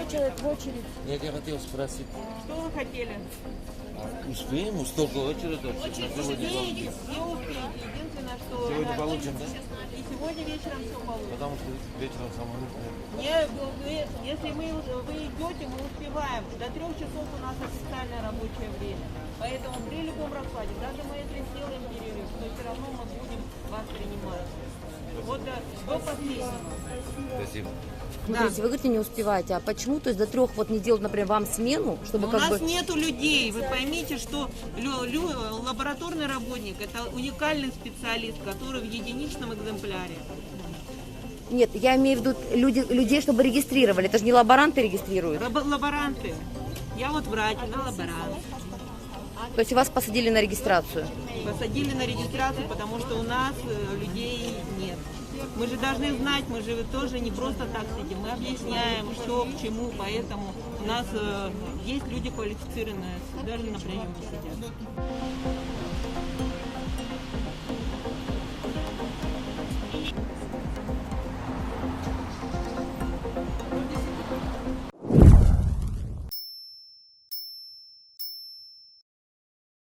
еще человек в очередь. Я тебя хотел спросить, Что вы хотели? успеем? Столько очередь вообще на сегодня Не получим? успеете. Единственное, что... Сегодня получим, да? И сегодня вечером все получится. Потому что вечером самолет нет. Нет, если вы идете, мы успеваем. До 3 часов у нас официальное рабочее время. Поэтому при любом раскладе, даже мы если сделаем перерыв, то все равно мы будем вас принимать. Вот до последнего. Спасибо. Смотрите, вы говорите, не успеваете. А почему? То есть до 3 вот не делают, например, вам смену, чтобы У как нас бы... нету людей. Вы поймите, что лабораторный работник – это уникальный специалист, который в единичном экземпляре. Нет, я имею в виду людей, чтобы регистрировали. Это же не лаборанты регистрируют. Лаборанты. Я вот врач, она лаборант. То есть вас посадили на регистрацию. Посадили на регистрацию, потому что у нас людей нет. Мы же должны знать, мы же тоже не просто так сидим. Мы объясняем, что к чему, поэтому у нас есть люди квалифицированные, даже на приеме сидят.